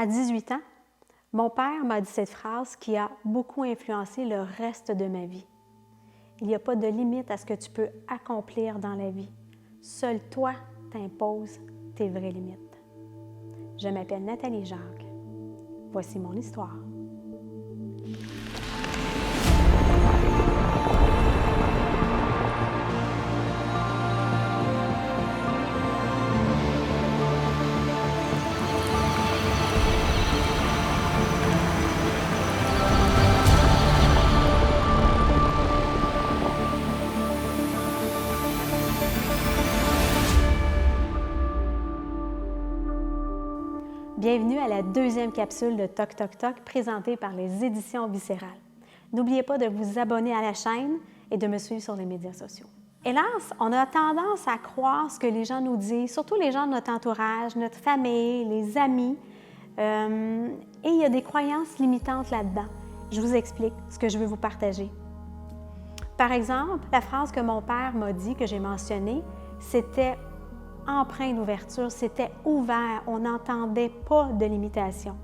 À 18 ans, mon père m'a dit cette phrase qui a beaucoup influencé le reste de ma vie. Il n'y a pas de limite à ce que tu peux accomplir dans la vie. Seul toi t'imposes tes vraies limites. Je m'appelle Nathalie Jacques. Voici mon histoire. Bienvenue à la deuxième capsule de Toc Toc Toc présentée par les Éditions Viscérales. N'oubliez pas de vous abonner à la chaîne et de me suivre sur les médias sociaux. Hélas, on a tendance à croire ce que les gens nous disent, surtout les gens de notre entourage, notre famille, les amis, et il y a des croyances limitantes là-dedans. Je vous explique ce que je veux vous partager. Par exemple, la phrase que mon père m'a dit, que j'ai mentionnée, c'était empreint d'ouverture, c'était ouvert, on n'entendait pas de limitation.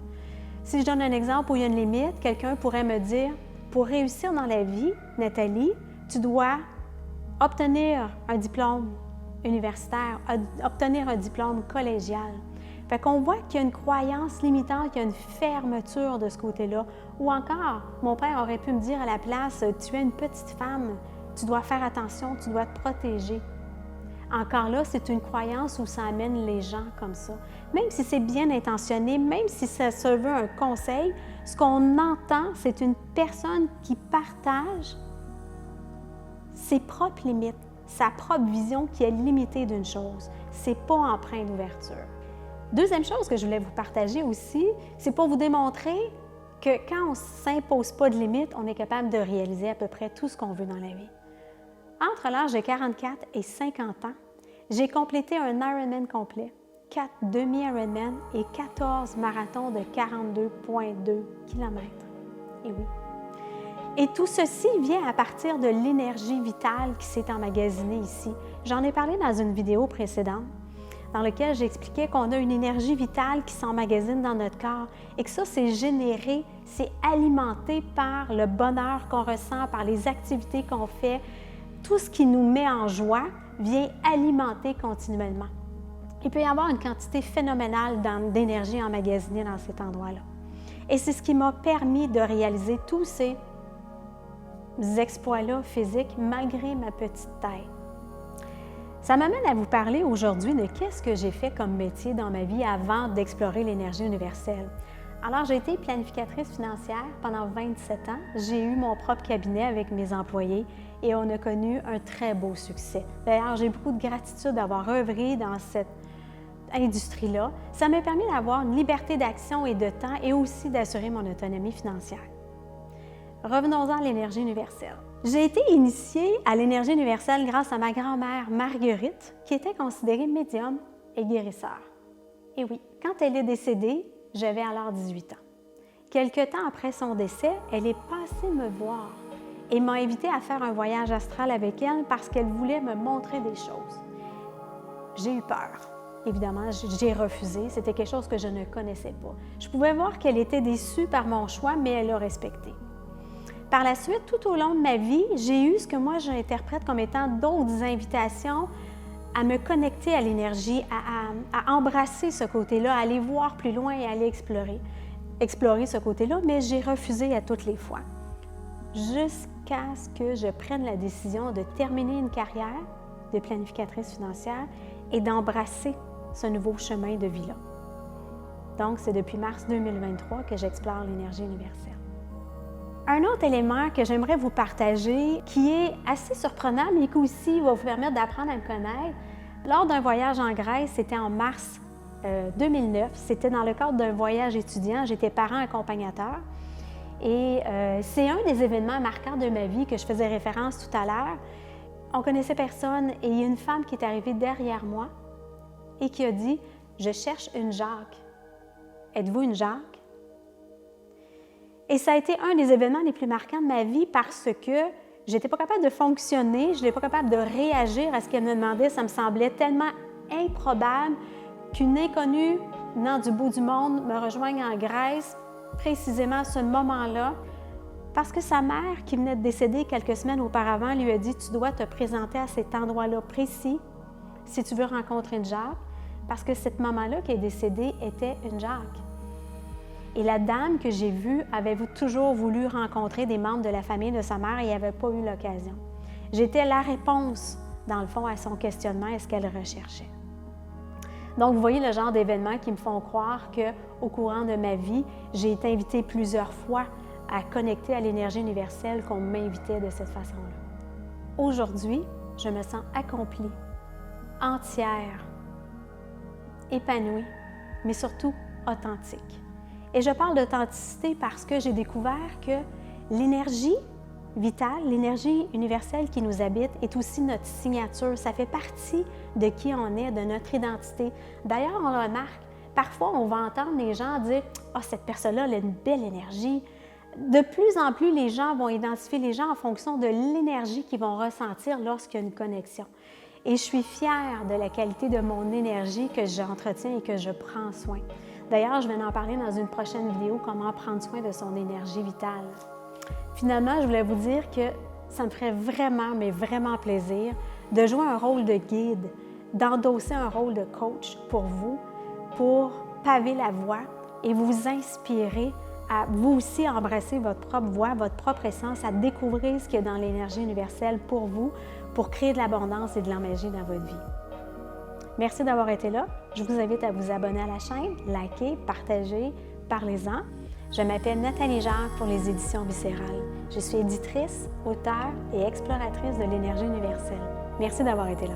Si je donne un exemple où il y a une limite, quelqu'un pourrait me dire, pour réussir dans la vie, Nathalie, tu dois obtenir un diplôme universitaire, obtenir un diplôme collégial. Fait qu'on voit qu'il y a une croyance limitante, qu'il y a une fermeture de ce côté-là. Ou encore, mon père aurait pu me dire à la place, tu es une petite femme, tu dois faire attention, tu dois te protéger. Encore là, c'est une croyance où ça amène les gens comme ça. Même si c'est bien intentionné, même si ça se veut un conseil, ce qu'on entend, c'est une personne qui partage ses propres limites, sa propre vision qui est limitée d'une chose. C'est pas empreint d'ouverture. Deuxième chose que je voulais vous partager aussi, c'est pour vous démontrer que quand on ne s'impose pas de limites, on est capable de réaliser à peu près tout ce qu'on veut dans la vie. Entre l'âge de 44 et 50 ans, j'ai complété un Ironman complet, 4 demi-Ironman et 14 marathons de 42,2 km. Et oui. Et tout ceci vient à partir de l'énergie vitale qui s'est emmagasinée ici. J'en ai parlé dans une vidéo précédente, dans laquelle j'expliquais qu'on a une énergie vitale qui s'emmagasine dans notre corps et que ça, c'est généré, c'est alimenté par le bonheur qu'on ressent, par les activités qu'on fait. Tout ce qui nous met en joie vient alimenter continuellement. Il peut y avoir une quantité phénoménale d'énergie emmagasinée dans cet endroit-là. Et c'est ce qui m'a permis de réaliser tous ces exploits-là physiques malgré ma petite taille. Ça m'amène à vous parler aujourd'hui de qu'est-ce que j'ai fait comme métier dans ma vie avant d'explorer l'énergie universelle. Alors, j'ai été planificatrice financière pendant 27 ans. J'ai eu mon propre cabinet avec mes employés et on a connu un très beau succès. D'ailleurs, j'ai beaucoup de gratitude d'avoir œuvré dans cette industrie-là. Ça m'a permis d'avoir une liberté d'action et de temps et aussi d'assurer mon autonomie financière. Revenons-en à l'énergie universelle. J'ai été initiée à l'énergie universelle grâce à ma grand-mère Marguerite, qui était considérée médium et guérisseur. Et oui, quand elle est décédée, j'avais alors 18 ans. Quelque temps après son décès, elle est passée me voir et m'a invitée à faire un voyage astral avec elle parce qu'elle voulait me montrer des choses. J'ai eu peur. Évidemment, j'ai refusé. C'était quelque chose que je ne connaissais pas. Je pouvais voir qu'elle était déçue par mon choix, mais elle l'a respecté. Par la suite, tout au long de ma vie, j'ai eu ce que moi j'interprète comme étant d'autres invitations à me connecter à l'énergie, à embrasser ce côté-là, à aller voir plus loin et à aller explorer ce côté-là, mais j'ai refusé à toutes les fois. Jusqu'à ce que je prenne la décision de terminer une carrière de planificatrice financière et d'embrasser ce nouveau chemin de vie-là. Donc, c'est depuis mars 2023 que j'explore l'énergie universelle. Un autre élément que j'aimerais vous partager, qui est assez surprenant, mais qui aussi va vous permettre d'apprendre à me connaître, lors d'un voyage en Grèce, c'était en mars 2009, c'était dans le cadre d'un voyage étudiant, j'étais parent accompagnateur, et c'est un des événements marquants de ma vie que je faisais référence tout à l'heure. On connaissait personne et il y a une femme qui est arrivée derrière moi et qui a dit « Je cherche une Jacques. Êtes-vous une Jacques? » Et ça a été un des événements les plus marquants de ma vie parce que je n'étais pas capable de fonctionner, je n'étais pas capable de réagir à ce qu'elle me demandait. Ça me semblait tellement improbable qu'une inconnue venant du bout du monde, me rejoignent en Grèce, précisément à ce moment-là, parce que sa mère, qui venait de décéder quelques semaines auparavant, lui a dit « Tu dois te présenter à cet endroit-là précis si tu veux rencontrer une Jacques, parce que cette maman-là qui est décédée était une Jacques. » Et la dame que j'ai vue avait toujours voulu rencontrer des membres de la famille de sa mère et n'avait pas eu l'occasion. J'étais la réponse, dans le fond, à son questionnement et ce qu'elle recherchait. Donc, vous voyez le genre d'événements qui me font croire qu'au courant de ma vie, j'ai été invitée plusieurs fois à connecter à l'énergie universelle qu'on m'invitait de cette façon-là. Aujourd'hui, je me sens accomplie, entière, épanouie, mais surtout authentique. Et je parle d'authenticité parce que j'ai découvert que l'énergie vitale, l'énergie universelle qui nous habite est aussi notre signature. Ça fait partie de qui on est, de notre identité. D'ailleurs, on le remarque, parfois on va entendre les gens dire « Ah, cette personne-là, elle a une belle énergie ». De plus en plus, les gens vont identifier les gens en fonction de l'énergie qu'ils vont ressentir lorsqu'il y a une connexion. Et je suis fière de la qualité de mon énergie que j'entretiens et que je prends soin. D'ailleurs, je vais en parler dans une prochaine vidéo, comment prendre soin de son énergie vitale. Finalement, je voulais vous dire que ça me ferait vraiment, mais vraiment plaisir de jouer un rôle de guide, d'endosser un rôle de coach pour vous, pour paver la voie et vous inspirer à vous aussi embrasser votre propre voix, votre propre essence, à découvrir ce qu'il y a dans l'énergie universelle pour vous, pour créer de l'abondance et de la magie dans votre vie. Merci d'avoir été là. Je vous invite à vous abonner à la chaîne, liker, partager, parlez-en. Je m'appelle Nathalie Jacques pour les éditions Viscérales. Je suis éditrice, auteure et exploratrice de l'énergie universelle. Merci d'avoir été là.